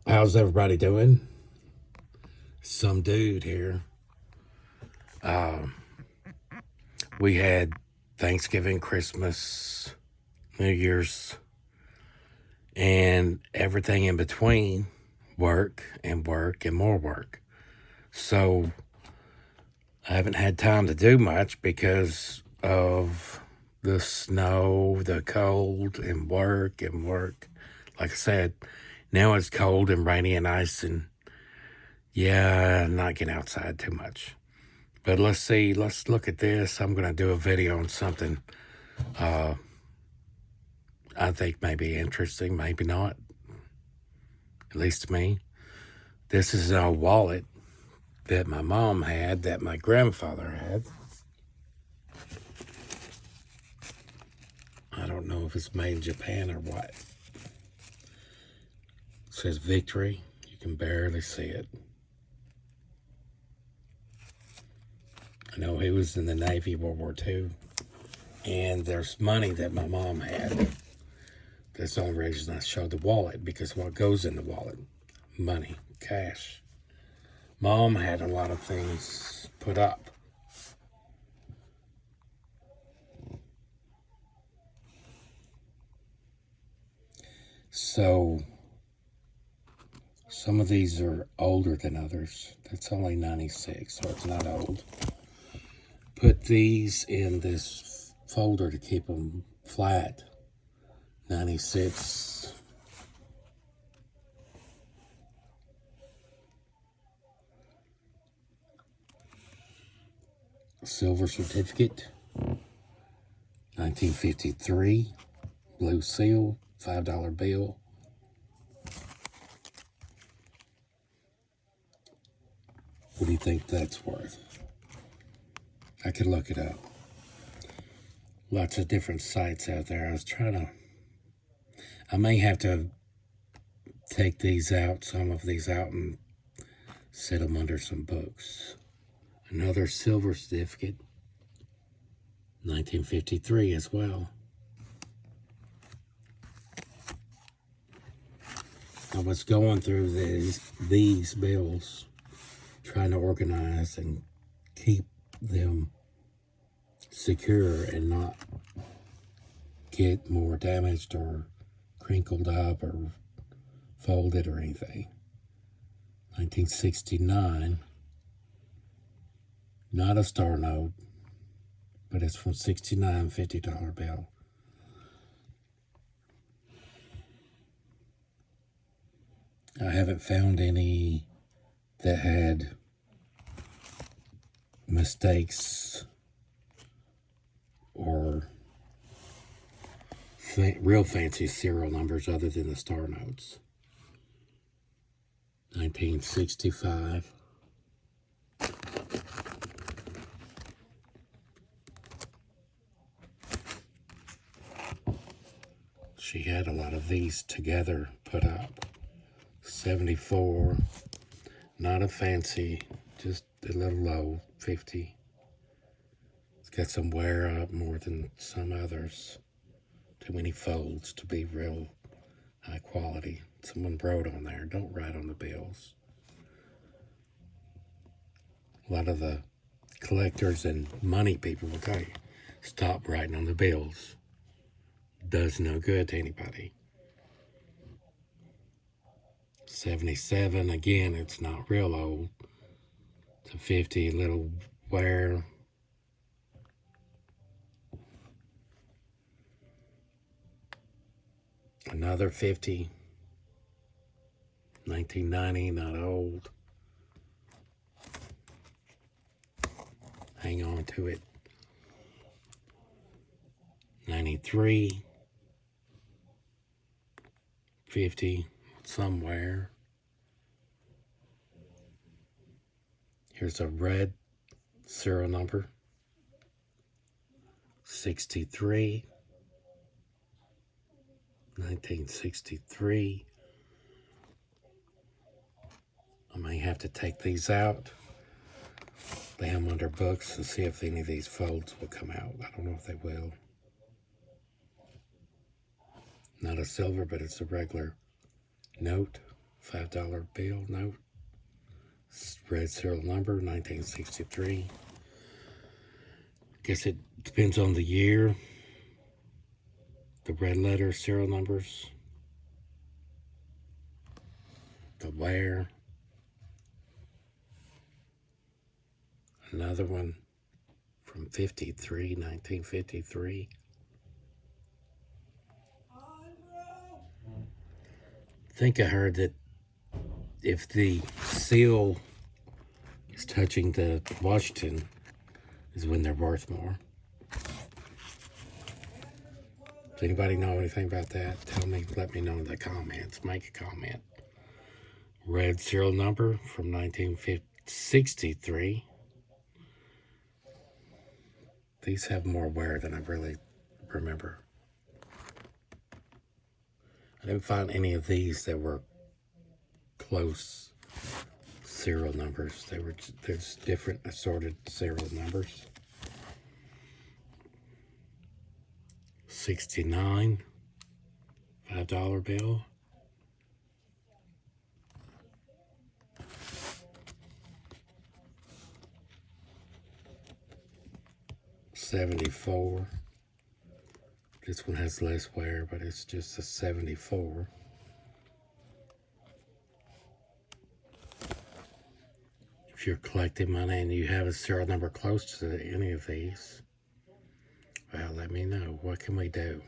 How's everybody doing? Some dude here. We had Thanksgiving, Christmas, New Year's, and everything in between, work and more work. So I haven't had time to do much because of the snow, the cold, and work. Like I said, now it's cold and rainy and ice, and yeah, I'm not getting outside too much. But let's see, let's look at this. I'm going to do a video on something I think may be interesting, maybe not, at least to me. This is a wallet that my mom had, that my grandfather had. I don't know if it's made in Japan or what. It says Victory. You can barely see it. I know he was in the Navy, World War II. And there's money that my mom had. That's the only reason I showed the wallet, because what goes in the wallet? Money, cash. Mom had a lot of things put up. So some of these are older than others. That's only 96, so it's not old. Put these in this folder to keep them flat. 96. Silver certificate. 1953. Blue seal. $5 bill. What do you think that's worth? I could look it up. Lots of different sites out there. I may have to take these out, some of these out, and set them under some books. Another silver certificate, 1953 as well. I was going through these bills, trying to organize and keep them secure and not get more damaged or crinkled up or folded or anything. 1969, not a star note, but it's from 69, $50 bill. I haven't found any that had mistakes or real fancy serial numbers other than the star notes. 1965. She had a lot of these together put up. 74. Not a fancy, just a little low. 50. It's got some wear up more than some others. Too many folds to be real high quality. Someone wrote on there, don't write on the bills. A lot of the collectors and money people will tell you, stop writing on the bills. Does no good to anybody. 77, again, it's not real old. It's a 50, little wear. Another 50. 1990, not old. Hang on to it. 93. 50, somewhere. Here's a red serial number. 63. 1963. I may have to take these out, lay them under books, and see if any of these folds will come out. I don't know if they will. Not a silver, but it's a regular note. $5 bill note. Red serial number, 1963. Guess it depends on the year. The red letter serial numbers. The where. Another one from 1953. I think I heard that if the seal is touching the Washington is when they're worth more. Does anybody know anything about that? Tell me, let me know in the comments. Make a comment. Red serial number from 1963. These have more wear than I really remember. I didn't find any of these that were close serial numbers. There's different assorted serial numbers. 69, $5 bill. 74. This one has less wear, but it's just a 74. If you're collecting money and you have a serial number close to any of these, well, let me know. What can we do?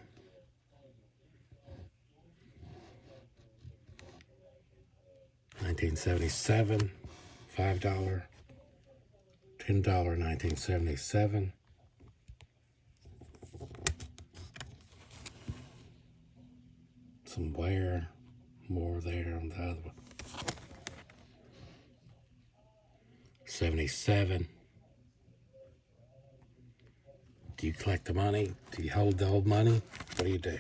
$1977, $5, $10, 1977. Some wear, more there on the other one. 77. Do you collect the money? Do you hold the old money? What do you do?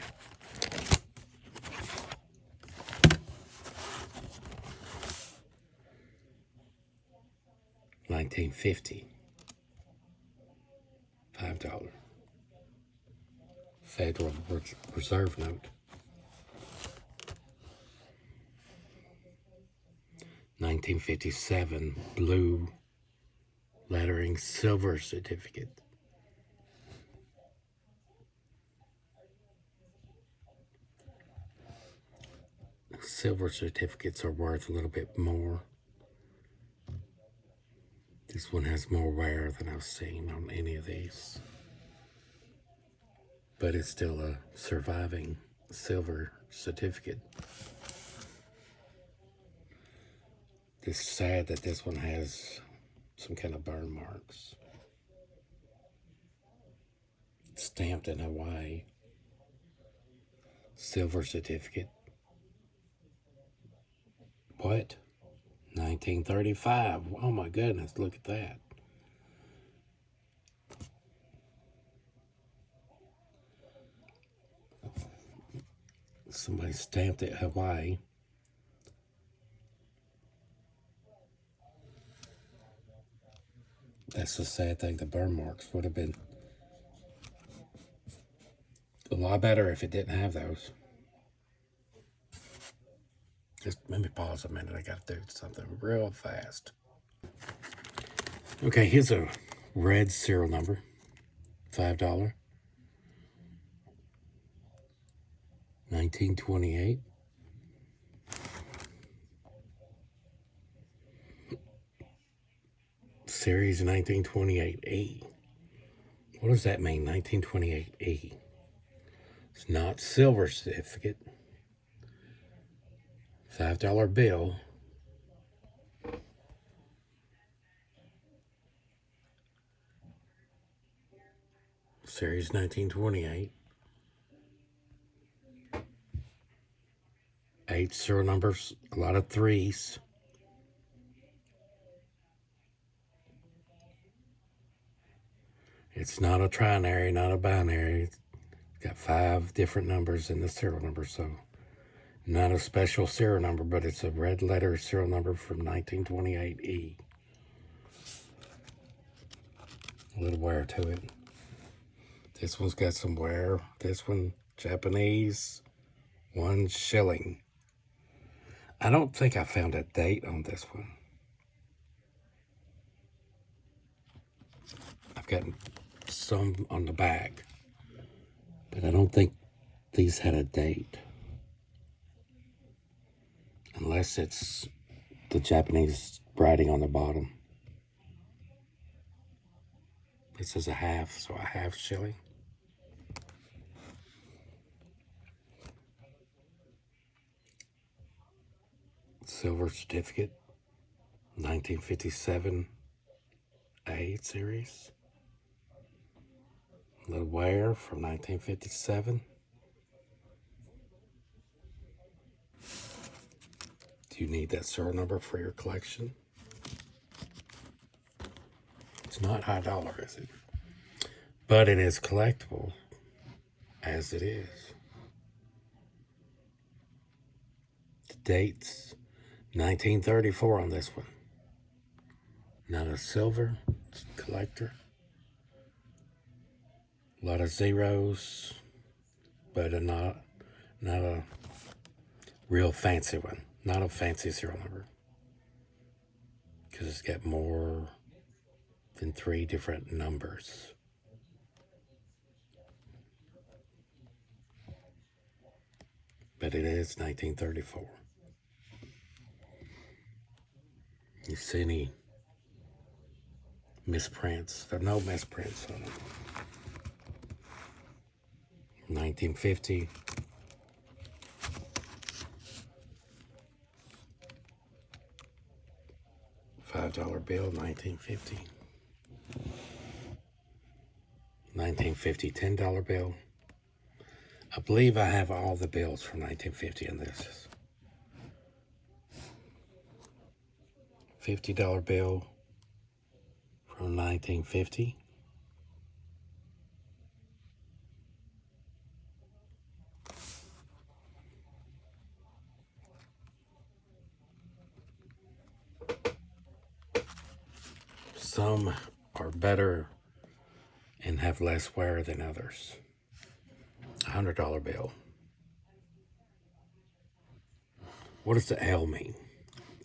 $1950. $5. Federal Reserve note. 1957 blue lettering silver certificate. Silver certificates are worth a little bit more. This one has more wear than I've seen on any of these. But it's still a surviving silver certificate. It's sad that this one has some kind of burn marks. It's stamped in Hawaii. Silver certificate. What? 1935. Oh my goodness, look at that. Somebody stamped it Hawaii. That's the sad thing. The burn marks would have been a lot better if it didn't have those. Just let me pause a minute. I got to do something real fast. Okay, here's a red serial number. $5. 1928. Series 1928E. What does that mean, 1928E? It's not silver certificate. $5 bill. Series 1928. 8 serial numbers, a lot of 3s. It's not a trinary, not a binary. It's got 5 different numbers in the serial number, so not a special serial number, but it's a red letter serial number from 1928E. A little wear to it. This one's got some wear. This one, Japanese, 1 shilling. I don't think I found a date on this one. I've got some on the back, but I don't think these had a date. Unless it's the Japanese writing on the bottom. This is a half, so a half shilling. Silver certificate, 1957 A series. Little wear from 1957. Do you need that serial number for your collection? It's not high dollar, is it? But it is collectible, as it is. The date's 1934 on this one. Not a silver, it's a collector. A lot of zeros, but not a real fancy one. Not a fancy serial number. Because it's got more than 3 different numbers. But it is 1934. You see any misprints? There are no misprints on it. 1950. $5 bill, 1950. 1950 $10 bill. I believe I have all the bills from 1950 in this. $50 bill from 1950. Some are better and have less wear than others. $100 bill. What does the L mean?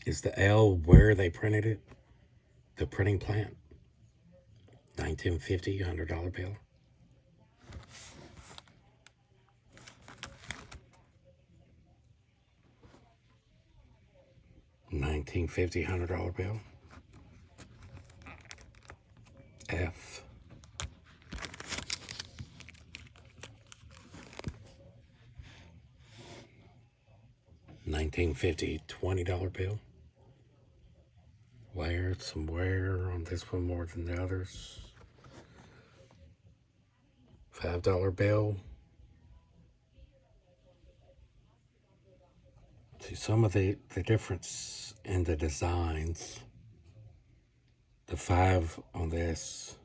Is the L where they printed it? The printing plant? 1950 $100 bill. $1950 $100 bill. F. $1950 $20 bill. Some wear on this one more than the others. $5 bill. See some of the difference in the designs. The 5 on this,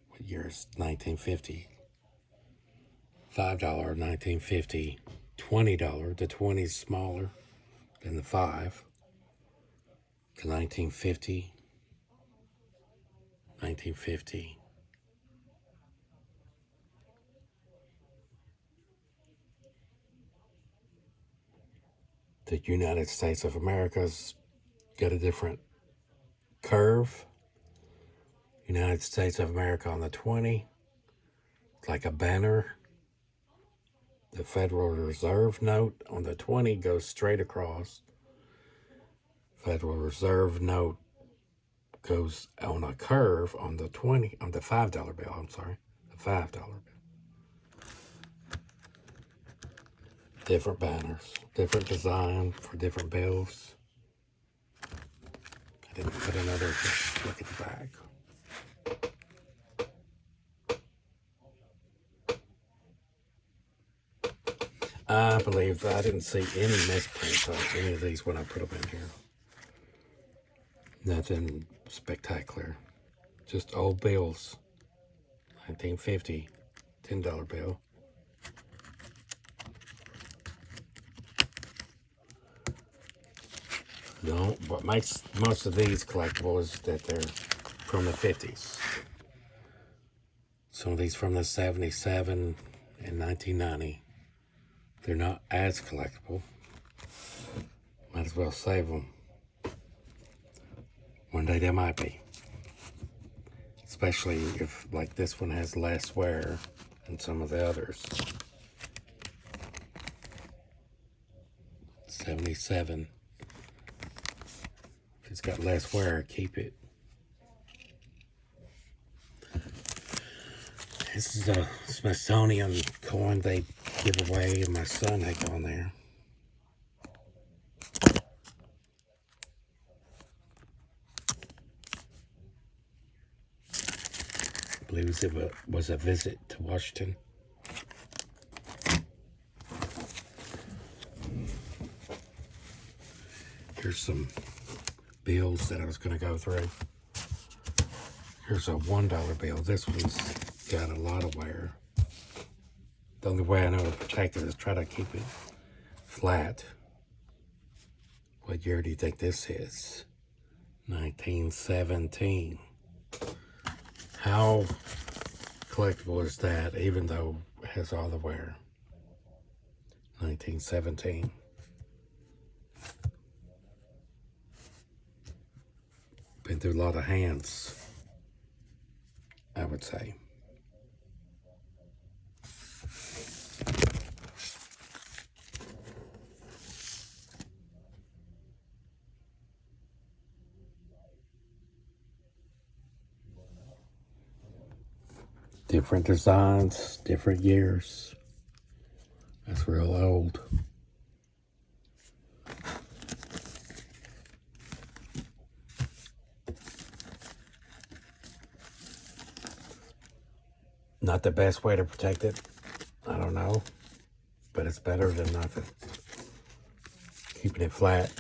what year is 1950? $5, 1950. $20, the 20 is smaller than the 5. The 1950. 1950. The United States of America's got a different curve. United States of America on the 20. It's like a banner. The Federal Reserve note on the 20 goes straight across. Federal Reserve note goes on a curve on the 20, on the $5 bill, I'm sorry, the $5 bill. Different banners, different design for different bills. I didn't put another, just look at the back. I believe that I didn't see any misprints on any of these when I put them in here. Nothing spectacular. Just old bills. 1950 $10 bill. No, what makes most of these collectible is that they're from the 50s. Some of these from the 77 and 1990. They're not as collectible. Might as well save them. One day they might be. Especially if, like, this one has less wear than some of the others. 77. If it's got less wear, keep it. This is a Smithsonian coin they give away, and my son had gone there. I believe it was a visit to Washington. Here's some bills that I was going to go through. Here's a $1 bill. This one's got a lot of wear. The only way I know to protect it is try to keep it flat. What year do you think this is? 1917. How collectible is that, even though it has all the wear? 1917. Been through a lot of hands, I would say. Different designs, different years. That's real old. Not the best way to protect it, I don't know, but it's better than nothing. Keeping it flat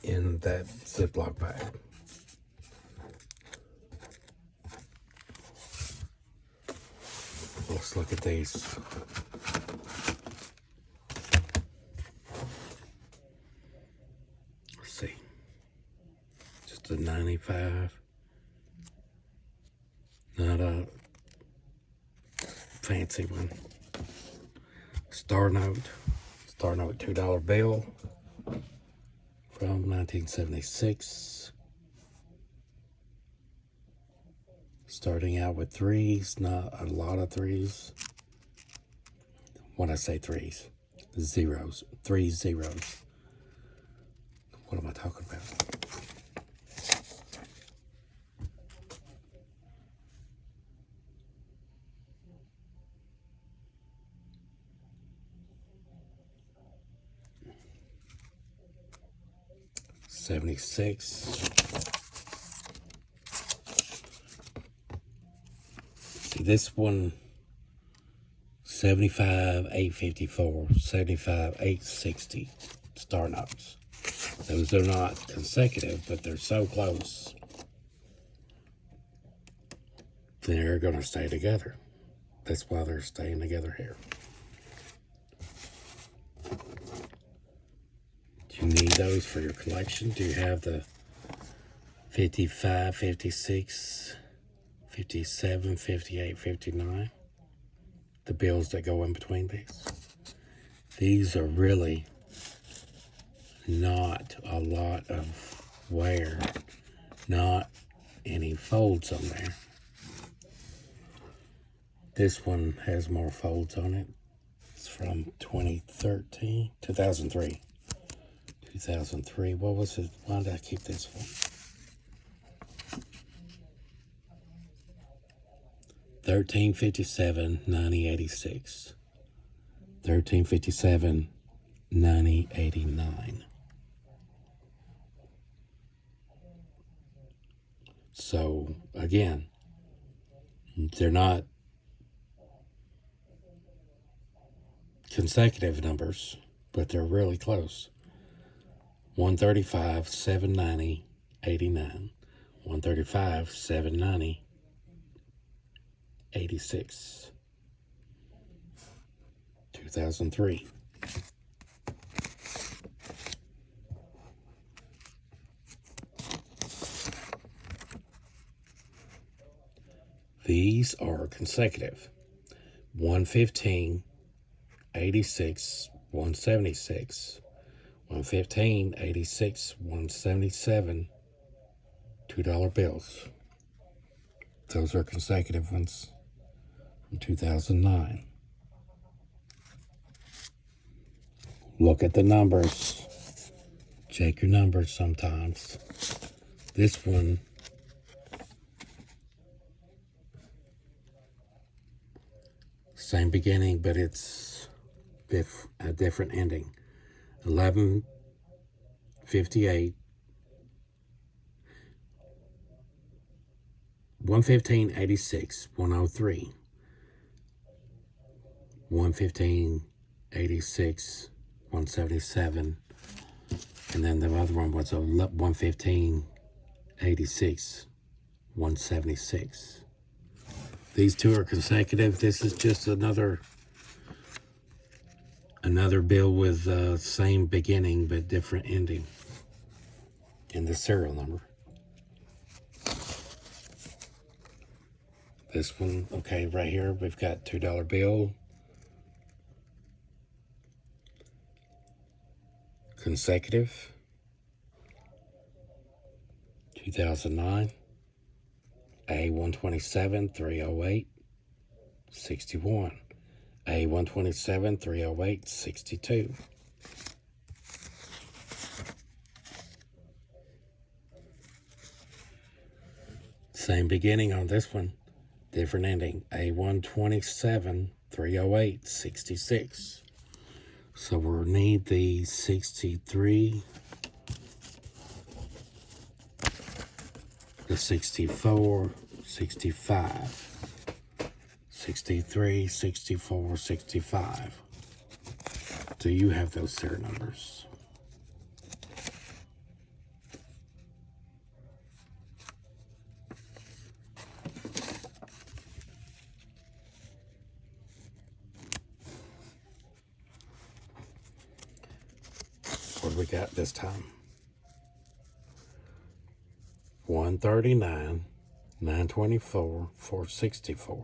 in that Ziploc bag. Let's look at these. Let's see. Just a 95. Not a fancy one. Star Note $2 bill from 1976. Starting out with threes, not a lot of threes. When I say threes, zeros, 3 zeros. What am I talking about? '76. See this one, 75 854, 75 860 star notes. Those are not consecutive, but they're so close. They're gonna stay together. That's why they're staying together here. Do you need those for your collection? Do you have the 55, 56, 57, 58, 59? The bills that go in between these. These are really not a lot of wear, not any folds on there. This one has more folds on it. It's from 2003. 2003. What was it? Why did I keep this one? 1357 9086. 1357 9089. So again, they're not consecutive numbers, but they're really close. 135 790 89. 135 790 86. 2003. These are consecutive. 115 86 176, 115, 86, 177, $2 bills. Those are consecutive ones from 2009. Look at the numbers. Check your numbers sometimes. This one, same beginning, but it's a different ending. 11:58, 115:86, 103, 115:86, 177, and then the other one was 115:86, 176. These two are consecutive. This is just another bill with same beginning but different ending in the serial number. This one, okay, right here we've got $2 bill, consecutive, 2009, A127 308 61, A127 308 62. Same beginning on this one, different ending, A127 308 66. So we'll need the 63, the 64, 65, 63, 64, 65. Do you have those serial numbers? What do we got this time? 139, 924, 464.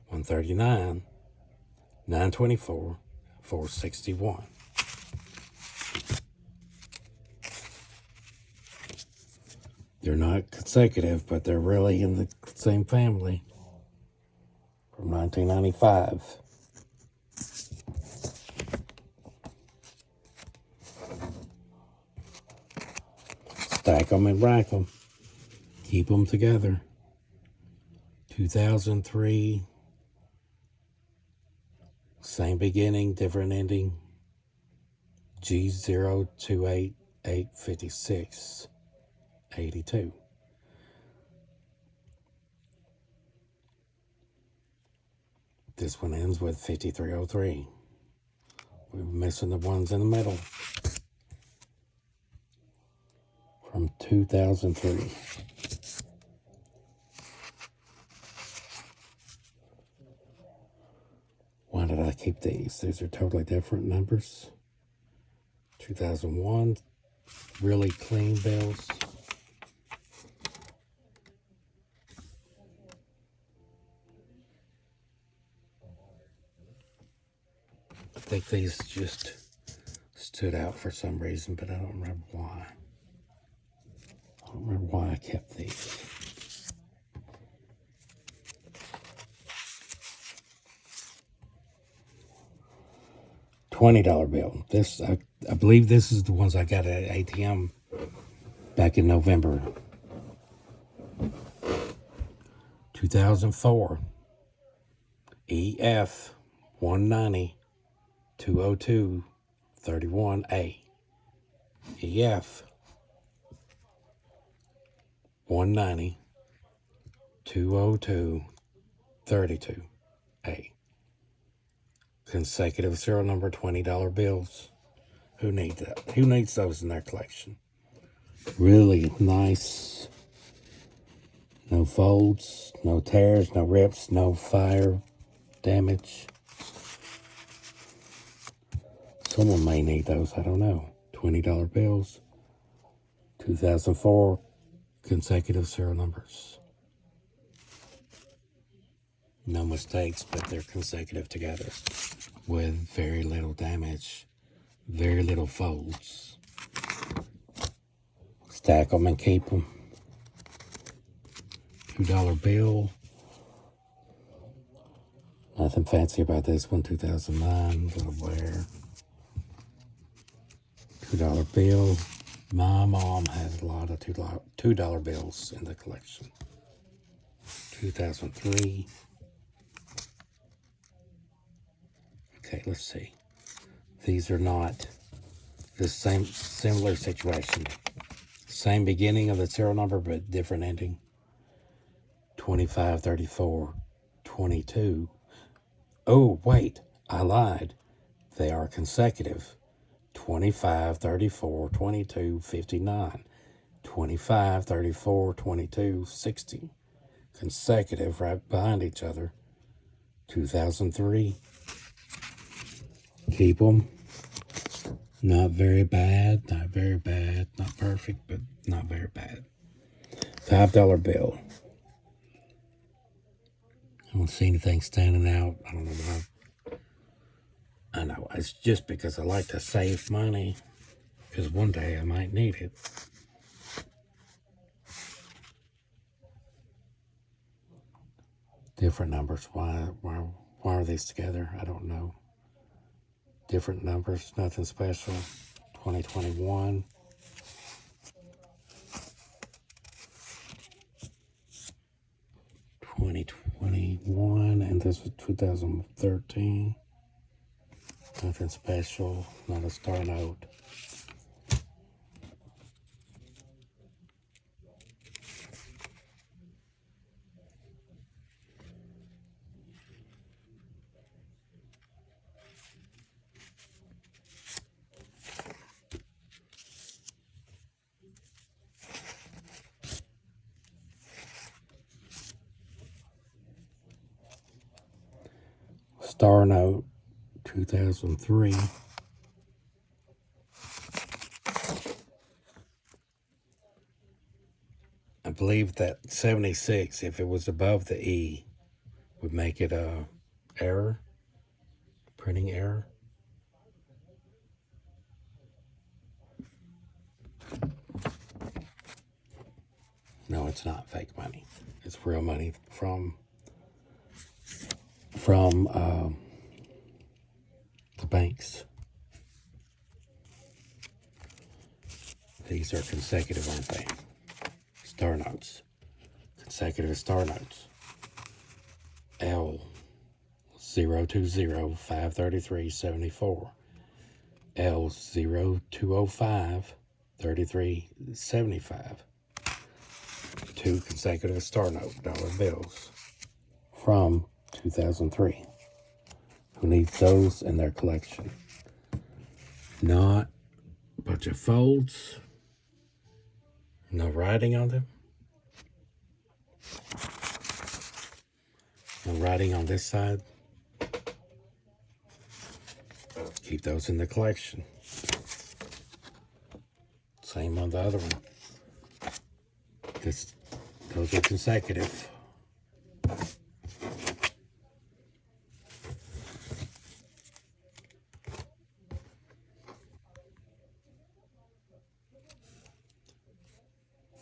139, 924, 461. They're not consecutive, but they're really in the same family. From 1995. Stack them and rack them. Keep them together. 2003. Same beginning, different ending. G028856 82. This one ends with 5303. We're missing the ones in the middle. From 2003. Why did I keep these? These are totally different numbers. 2001, really clean bills. I think these just stood out for some reason, but I don't remember why. I don't remember why I kept these. $20 bill. This, I believe this is the ones I got at ATM back in November. 2004. EF 190 202 31A. EF 190 202 32A. Consecutive serial number, $20 bills. Who needs that? Who needs those in their collection? Really nice. No folds, no tears, no rips, no fire damage. Someone may need those, I don't know. $20 bills. 2004 consecutive serial numbers. No mistakes, but they're consecutive together. with very little damage, very little folds. Stack them and keep them. $2 bill. Nothing fancy about this one. 2009, little wear. $2 bill. My mom has a lot of $2 bills in the collection. 2003. Okay, let's see. These are not the same, similar situation. Same beginning of the serial number, but different ending. 25, 34, 22. Oh, wait, I lied. They are consecutive. 25, 34, 22, 59. 25, 34, 22, 60. Consecutive right behind each other. 2003. Keep them. Not very bad, not very bad. Not perfect, but not very bad. $5 bill. I don't see anything standing out. I don't know why. I know, it's just because I like to save money, because one day I might need it. Different numbers. Why are these together? I don't know. Different numbers, nothing special. 2021. And this was 2013. Nothing special, not a star note. Star note, 2003. I believe that 76, if it was above the E, would make it a error, printing error. No, it's not fake money. It's real money from the banks. These are consecutive, aren't they? Star notes. Consecutive star notes. L 020 533 74. L 0205 33 75. Two consecutive star note dollar bills from 2003. Who needs those in their collection? Not a bunch of folds. No writing on them. No writing on this side. Keep those in the collection. Same on the other one. Those are consecutive.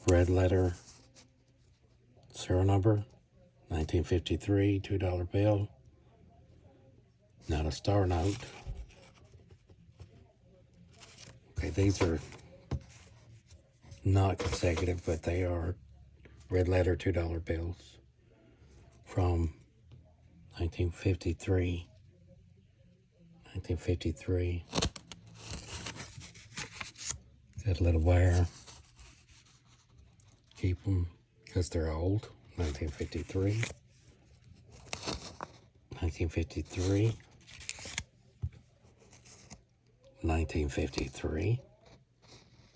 Red letter, serial number, 1953, $2 bill. Not a star note. Okay, these are not consecutive, but they are red letter $2 bills from 1953. 1953. Got a little wear. Keep them because they're old. 1953. 1953. 1953.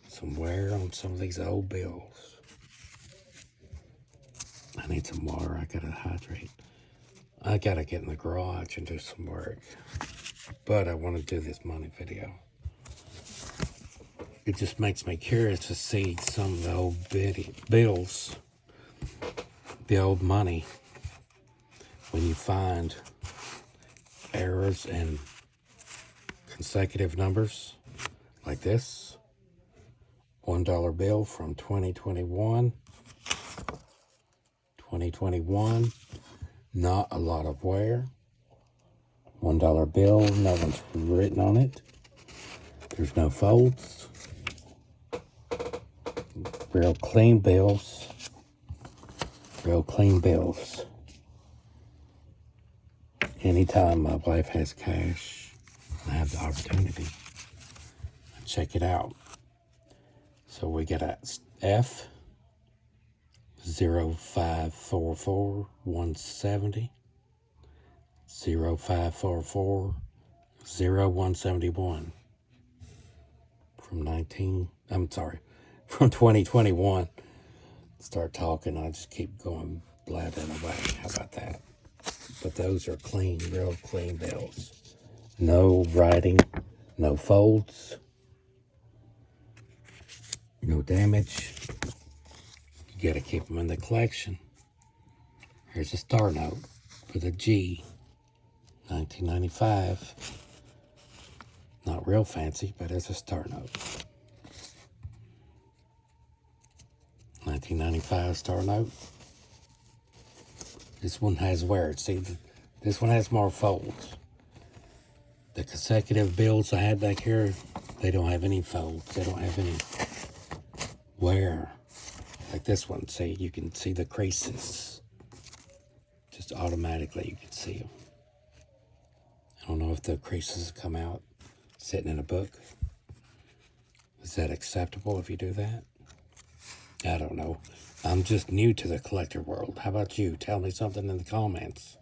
Some wear on some of these old bills. I need some water. I gotta hydrate. I gotta get in the garage and do some work. But I want to do this money video. It just makes me curious to see some of the old bills, the old money, when you find errors and consecutive numbers like this. $1 bill from 2021. 2021, not a lot of wear. $1 bill, no one's written on it. There's no folds. Real clean bills. Real clean bills. Anytime my wife has cash, I have the opportunity. Check it out. So we got a F 0544 170, 0544 0171 from 2021. Start talking, I just keep going blabbing away. How about that? But those are clean, real clean bills. No writing, no folds, no damage. You gotta keep them in the collection. Here's a star note with a G, 1995. Not real fancy, but it's a star note. 1995 star note. This one has wear. See, this one has more folds. The consecutive bills I had back here, they don't have any folds. They don't have any wear. Like this one, see, you can see the creases. Just automatically, you can see them. I don't know if the creases come out sitting in a book. Is that acceptable if you do that? I don't know. I'm just new to the collector world. How about you? Tell me something in the comments.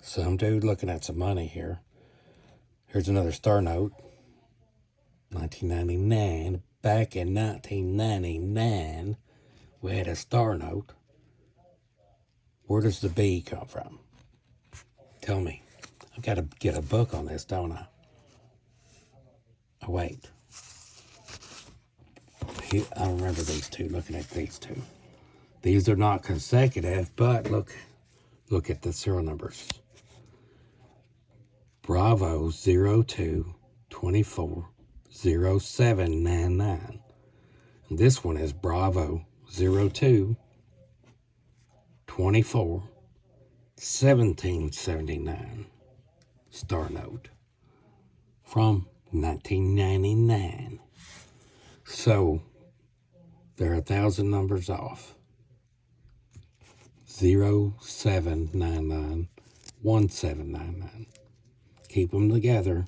Some dude looking at some money here. Here's another star note. 1999. Back in 1999, we had a star note. Where does the B come from? Tell me. I've got to get a book on this, don't I? Oh, wait. I remember these two, looking at these two. These are not consecutive, but look at the serial numbers. Bravo 02 24 0799. And this one is Bravo 02 24 1779. Star note from 1999. So there are 1,000 numbers off. 0799 1799. Keep them together.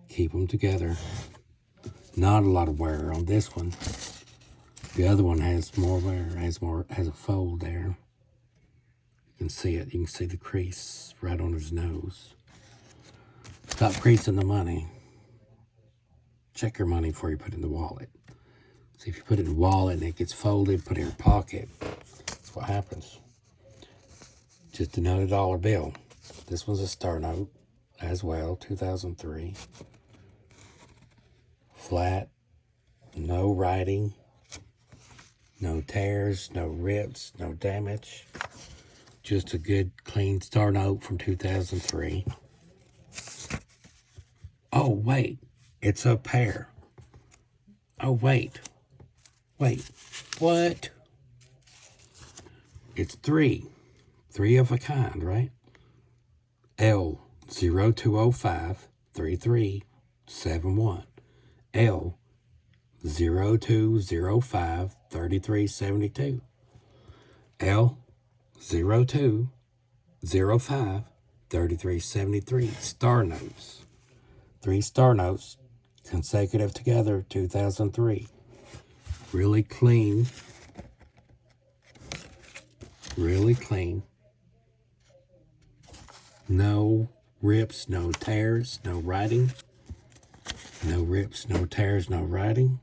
Keep them together. Not a lot of wear on this one. The other one has more wear, has a fold there. You can see it. You can see the crease right on his nose. Stop creasing the money. Check your money before you put it in the wallet. See, if you put it in the wallet and it gets folded, put it in your pocket. That's what happens. Just another dollar bill. This one's a star note as well, 2003. Flat, no writing, no tears, no rips, no damage. Just a good, clean star note from 2003. Oh, wait, it's a pair. Oh, wait, what? It's three of a kind, right? L 0205 3371. L 0205 3372. L 0205 3373. Star notes. 3 star notes consecutive together, 2003. Really clean. Really clean. No rips, no tears, no writing. No rips, no tears, no writing.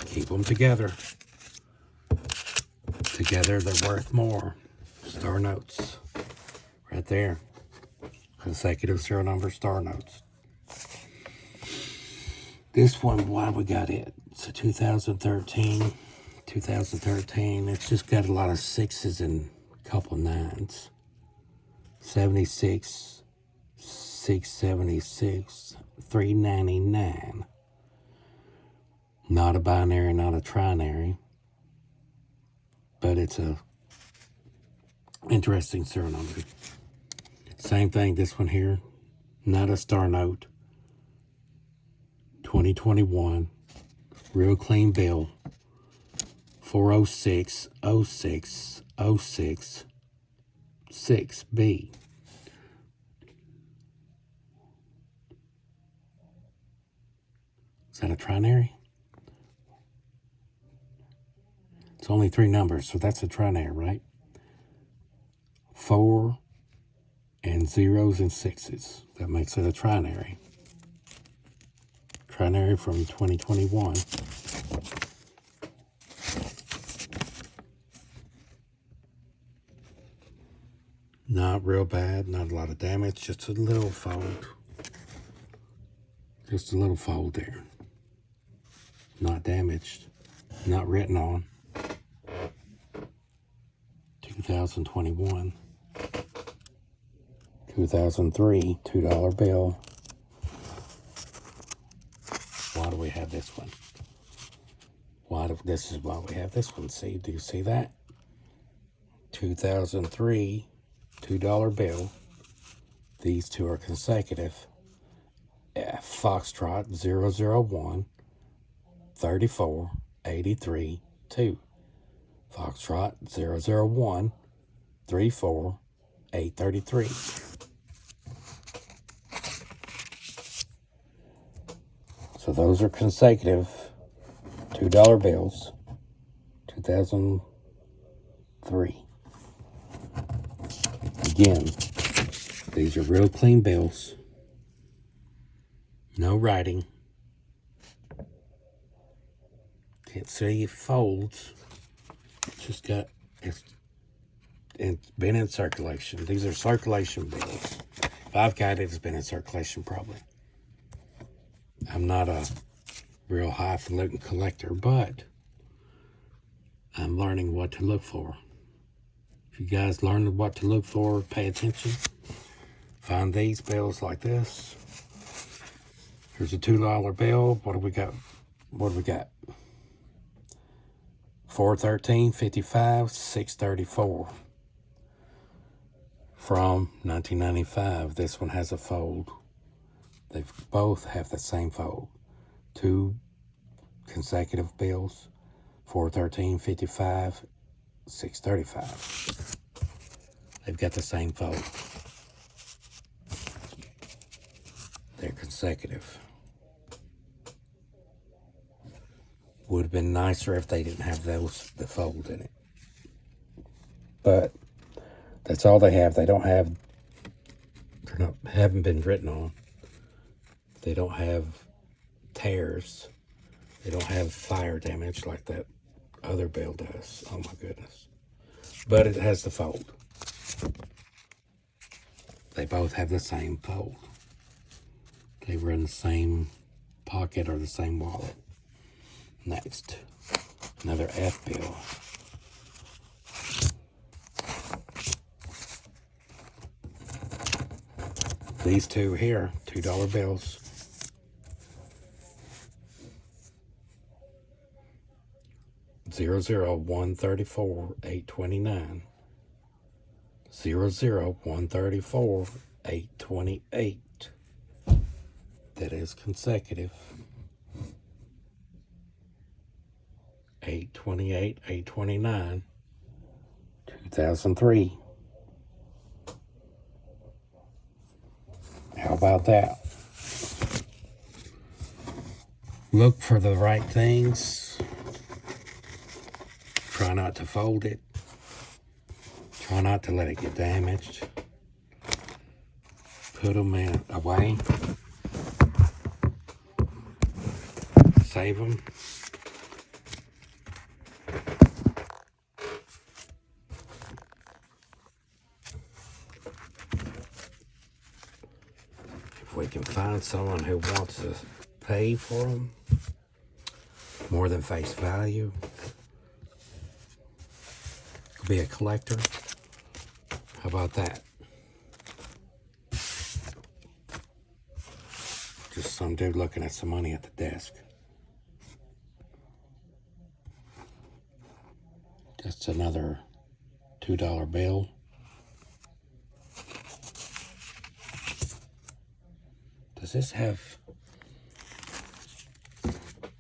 Keep them together. Together, they're worth more. Star notes. Right there. Consecutive serial number star notes. This one, why we got it? It's a 2013, 2013. It's just got a lot of 6s and a couple 9s. 76, 676, 399. Not a binary, not a trinary, but it's a interesting serial number. Same thing, this one here, not a star note. 2021, real clean bill. 406 06 06 6B. Is that a trinary? It's only 3 numbers, so that's a trinary, right? 4 and 0s and 6s. That makes it a trinary. Trinary from 2021. Not real bad, not a lot of damage, just a little fold. Just a little fold there. Not damaged, not written on. 2021. 2003, $2 bill. Why do we have this one? This is why we have this one. See, do you see that? 2003, $2 bill. These two are consecutive. Foxtrot 001, 34, 83, 2. Foxtrot 001, 34, 833. So those are consecutive $2 bills, 2003. Again, these are real clean bills. No writing. Can't see it folds. It's been in circulation. These are circulation bills. If I've got it, it's been in circulation probably. I'm not a real highfalutin collector, but I'm learning what to look for. If you guys learn what to look for, pay attention. Find these bills like this. Here's a $2 bill. What do we got? 413.55, 634. From 1995. This one has a fold. They both have the same fold. 2 consecutive bills. 413.55, 635. They've got the same fold. They're consecutive. Would have been nicer if they didn't have the fold in it. But that's all they have. Haven't been written on. They don't have tears. They don't have fire damage like that other bill does. Oh my goodness. But it has the fold. They both have the same fold. They were in the same pocket or the same wallet. Next, another F bill. These two here, $2 bills. Zero 134 829. 134 828. That is consecutive. 828 829. 2003. How about that? Look for the right things. Try not to fold it. Try not to let it get damaged. Put them away. Save them. If we can find someone who wants to pay for them more than face value, to be a collector. How about that? Just some dude looking at some money at the desk. Just another $2 bill. Does this have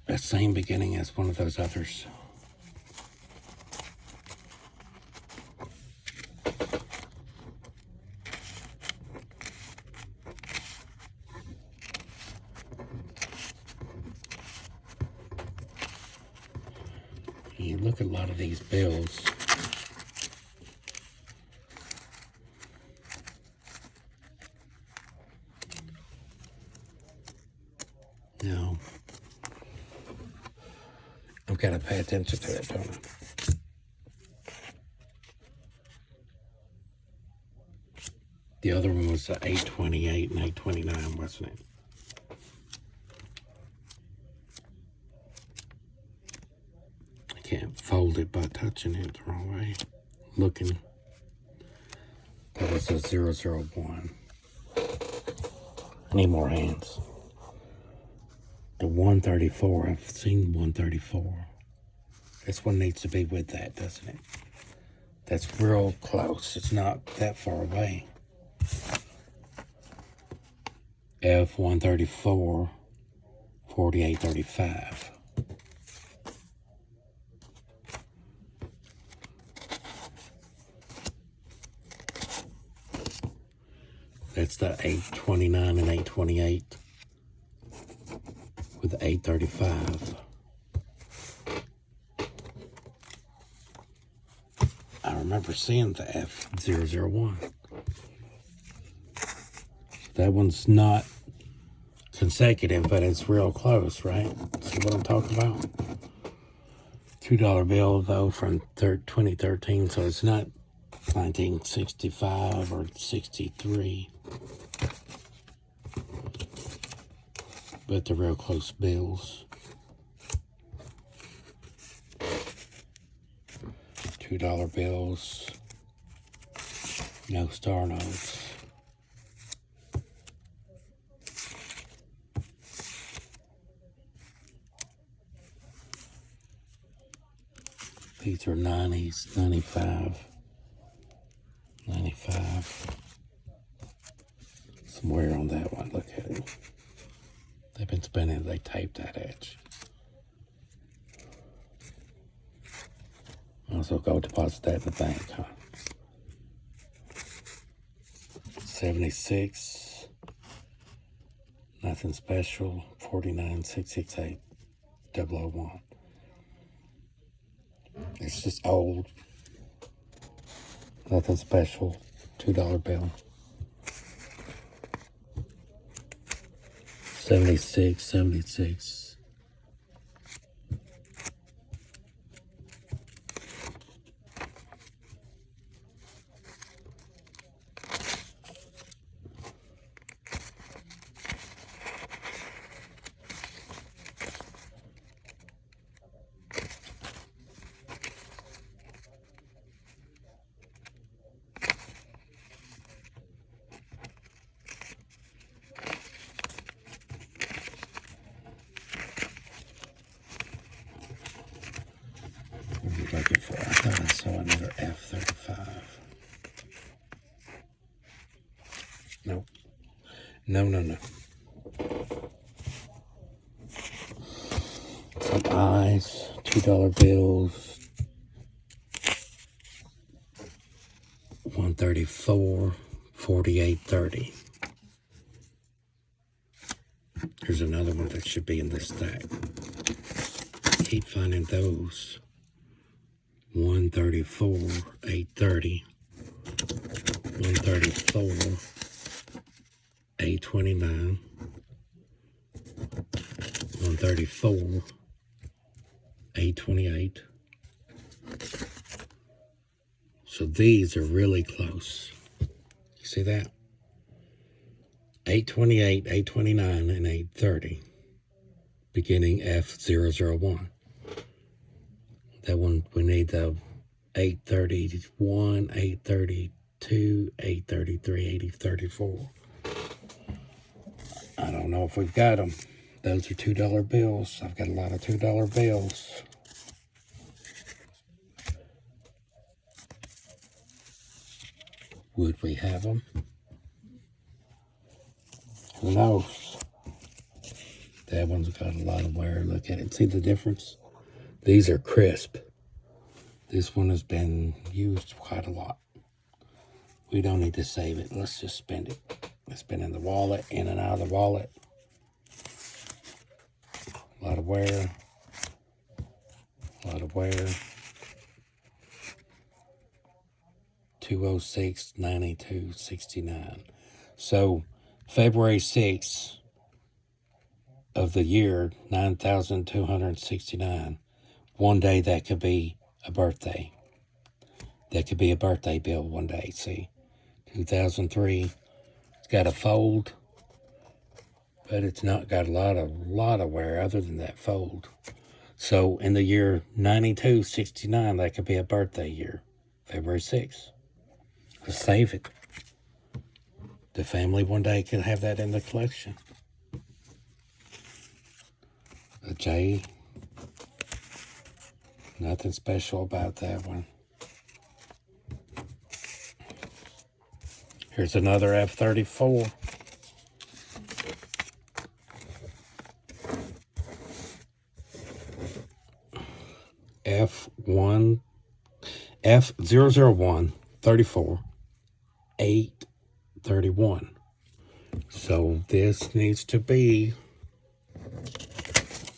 that same beginning as one of those others? You look at a lot of these bills. No. I've got to pay attention to it, don't I? The other one was the 828 and 829, wasn't it? I can't fold it by touching it the wrong way. Looking. That was a 001. I need more hands. The 134, I've seen 134. This one needs to be with that, doesn't it? That's real close. It's not that far away. F134, 4835. That's the 829 and 828 with 835. I remember seeing the F001. That one's not consecutive, but it's real close, right? See what I'm talking about? $2 bill, though, from 2013, so it's not 1965 or 63. But they're real close bills. $2 bills. No star notes. These are 90s, 95. 95. Some wear on that one, look at it. They've been spinning, they taped that edge. Also go deposit that in the bank, huh? 76. Nothing special. 49668 001. It's just old. Nothing special. $2 bill. 76, 76. Looking for. I thought I saw another F35. Nope. No. Some eyes, $2 bills, 134, 4830. Here's another one that should be in this stack. Keep finding those. 134, 830, 134, 829, 134, 828. So these are really close. You see that? 828, 829, and 830, beginning F001. That one, we need the 831, 832, 833, 834. I don't know if we've got them. Those are $2 bills. I've got a lot of $2 bills. Would we have them? Who knows? That one's got a lot of wear. Look at it. See the difference? These are crisp. This one has been used quite a lot. We don't need to save it. Let's just spend it. It's been in the wallet, in and out of the wallet. A lot of wear. A lot of wear. 206.92.69. So February 6th of the year, 9,269. One day that could be a birthday. That could be a birthday bill one day. See, 2003. It's got a fold, but it's not got a lot of wear other than that fold. So in the year 9269, that could be a birthday year, February 6th. Let's save it. The family one day can have that in the collection. A J. Nothing special about that one. Here's another F-34. F001 34 831. So this needs to be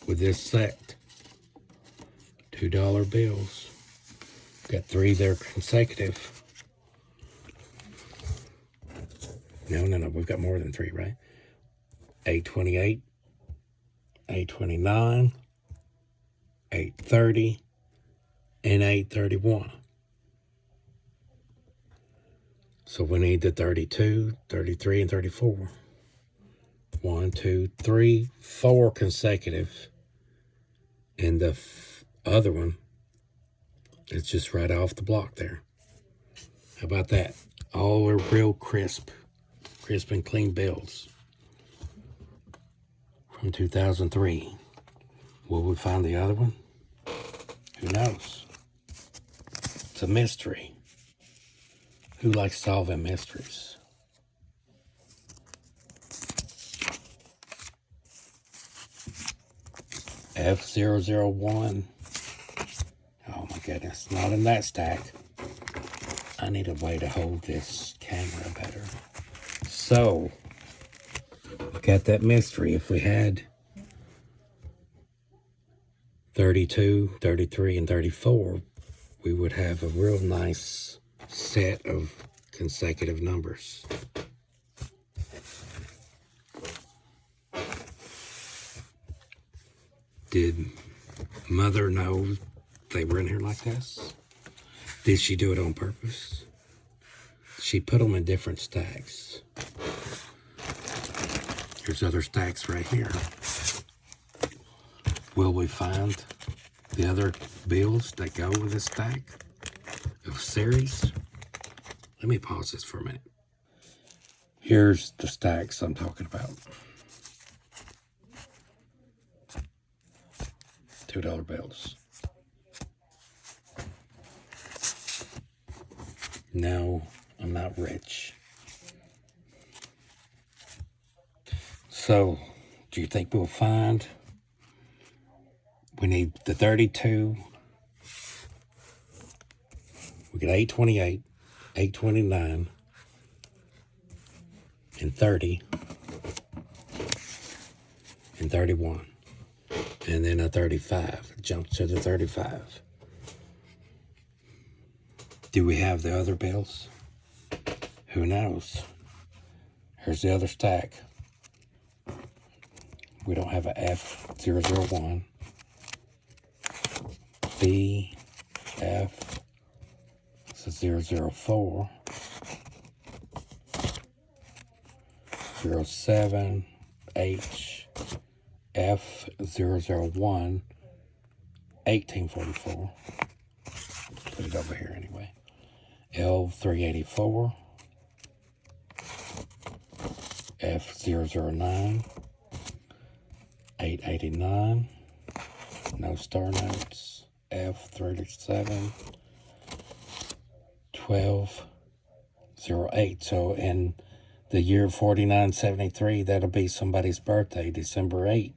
with this set. $2 bills. Got 3 there consecutive. No, we've got more than 3, right? 828, 829, 830, and 831. So we need the 32, 33, and 34. 1, 2, 3, 4 consecutive. And the other one is just right off the block there. How about that? All are real crisp and clean bills from 2003. Will we find the other one? Who knows? It's a mystery. Who likes solving mysteries? F001. Oh my goodness, not in that stack. I need a way to hold this camera better. So, look at that mystery. If we had 32, 33, and 34, we would have a real nice set of consecutive numbers. Did Mother know they were in here like this? Did she do it on purpose? She put them in different stacks. There's other stacks right here. Will we find the other bills that go with this stack of series? Let me pause this for a minute. Here's the stacks I'm talking about. $2 bills. No, I'm not rich. So, do you think we'll find? We need the 32. We got 828, 829, and 30, and 31. And then a 35. Jump to the 35. Do we have the other bills? Who knows? Here's the other stack. We don't have a F001. B, F, this is 004. 07, H, F001, 1844. Put it over here anyway. L384, F009, 889, no star notes, F37, 1208. So in the year 4973, that'll be somebody's birthday, December 8,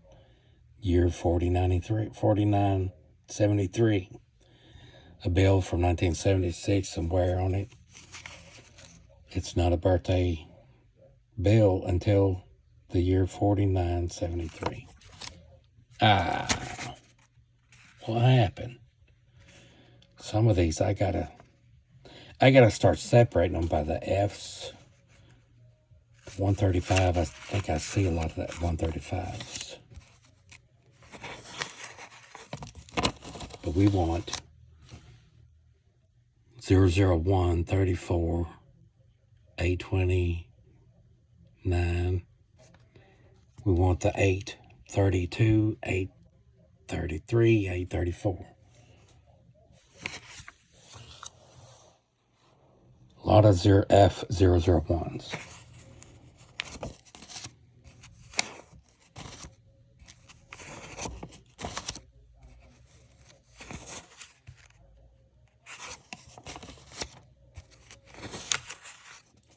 year 4973. A bill from 1976, somewhere on it. It's not a birthday bill until the year 4973. What happened? Some of these I gotta start separating them by the F's. 135, I think I see a lot of that 135s. But we want 001, 34, 829. We want the 832, 833, 834. A lot of F001s.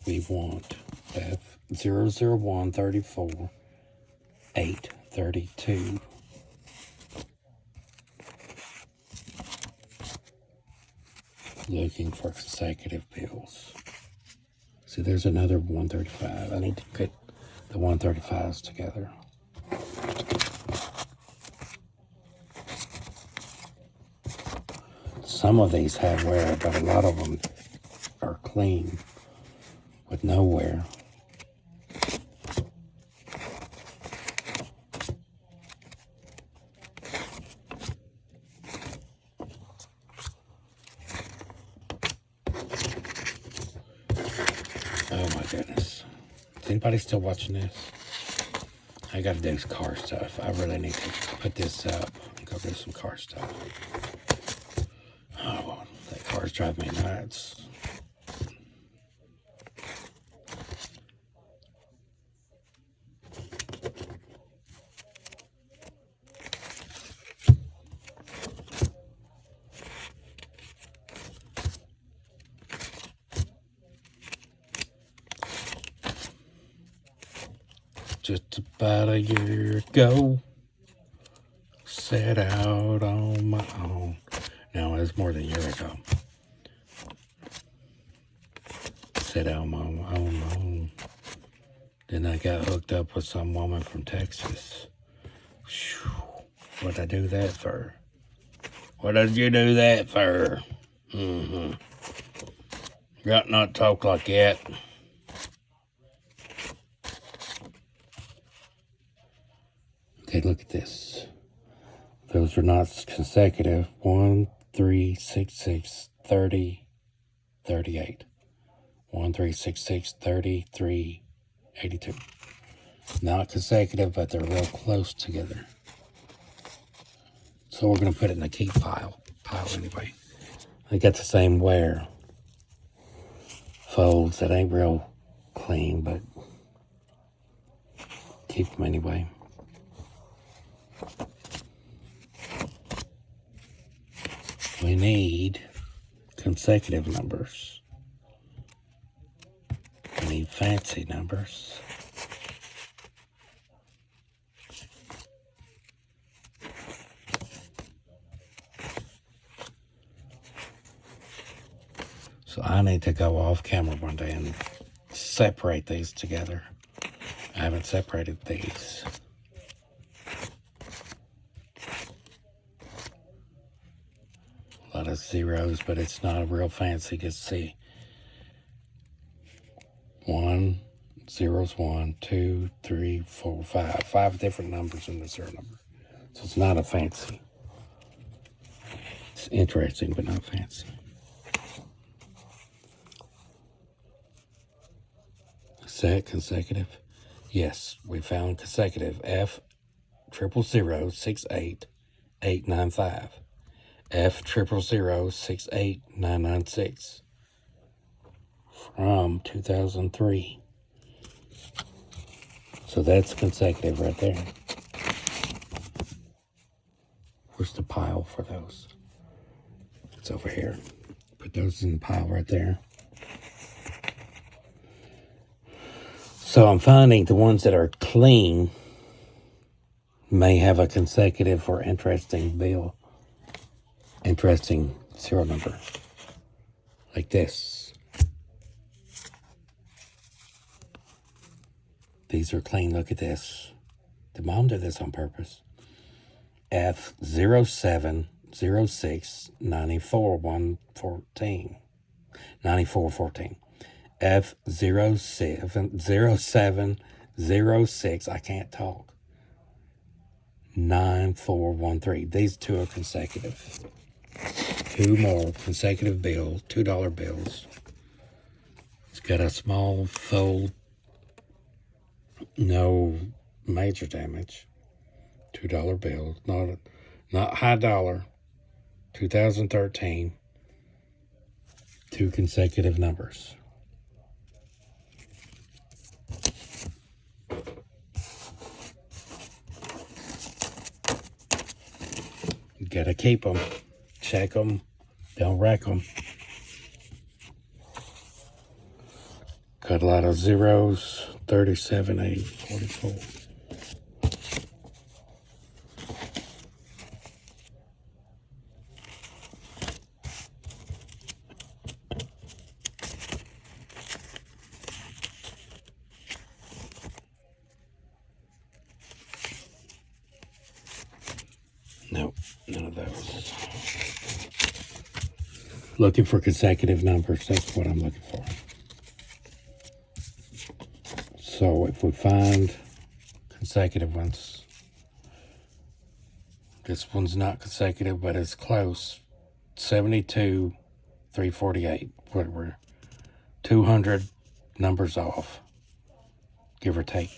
We want F001, 34, 832. Looking for consecutive bills. See, there's another 135. I need to put the 135s together. Some of these have wear, but a lot of them are clean with no wear. Oh my goodness. Is anybody still watching this? I gotta do car stuff. I really need to put this up and go do some car stuff. Oh, that car's driving me nuts. Just about a year ago, set out on my own. No, it was more than a year ago. Set out on my own. Then I got hooked up with some woman from Texas. Whew. What'd I do that for? What did you do that for? Got not talk like that. Okay, look at this. Those are not consecutive. 1, 3, 6, 6, 30, 38. 1, 3, 6, 6, 33, 82. Not consecutive, but they're real close together. So we're going to put it in the keep pile anyway. They got the same wear. Folds that ain't real clean, but keep them anyway. We need consecutive numbers. We need fancy numbers. So I need to go off camera one day and separate these together. I haven't separated these. A lot of zeros, but it's not real fancy. You can see 1, 0's 1, 2, 3, 4, 5. 5 different numbers in the zero number. So it's not a fancy. It's interesting, but not fancy. Is that consecutive? Yes, we found consecutive. F 000 68 895. F00068996 from 2003. So that's consecutive right there. Where's the pile for those? It's over here. Put those in the pile right there. So I'm finding the ones that are clean may have a consecutive or interesting bill, interesting serial number, like this. These are clean. Look at this. The mom did this on purpose. F07069414. 9414. F0706. I can't talk. 9413. These two are consecutive. Two more consecutive bills, $2 bills. It's got a small fold, no major damage. $2 bill, not high dollar. 2013. Two consecutive numbers. You gotta keep them, check them, don't wreck them. Got a lot of zeros. 37, 8, 44. Nope, none of those. Looking for consecutive numbers. That's what I'm looking for. So if we find consecutive ones, this one's not consecutive, but it's close. 72, 348. We're 200 numbers off, give or take.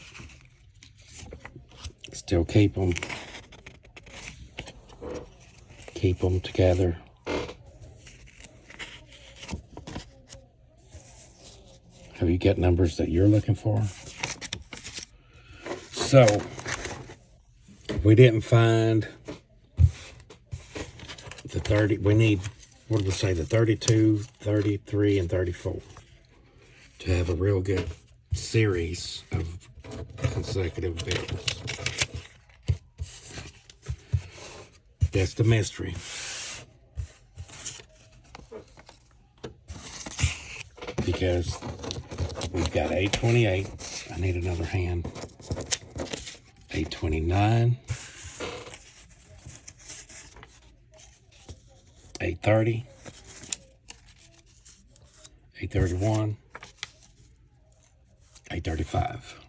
Still keep them. Keep them together. Have you got numbers that you're looking for? So, we didn't find the 30. We need, what did we say, the 32, 33, and 34 to have a real good series of consecutive bills. That's the mystery. Because we've got 828. I need another hand. 829. 830. 831. 835.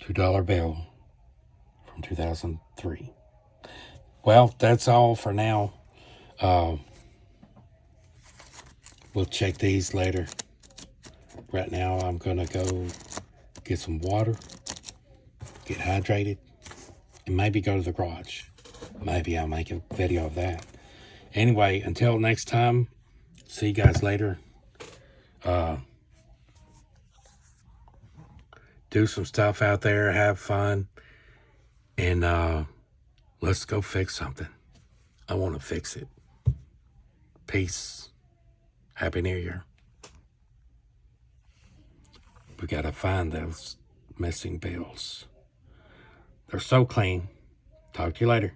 $2 bill from 2003. Well, that's all for now. We'll check these later. Right now, I'm going to go get some water, get hydrated, and maybe go to the garage. Maybe I'll make a video of that. Anyway, until next time, see you guys later. Do some stuff out there, have fun, and let's go fix something. I want to fix it. Peace. Happy New Year. We got to find those missing bills. They're so clean. Talk to you later.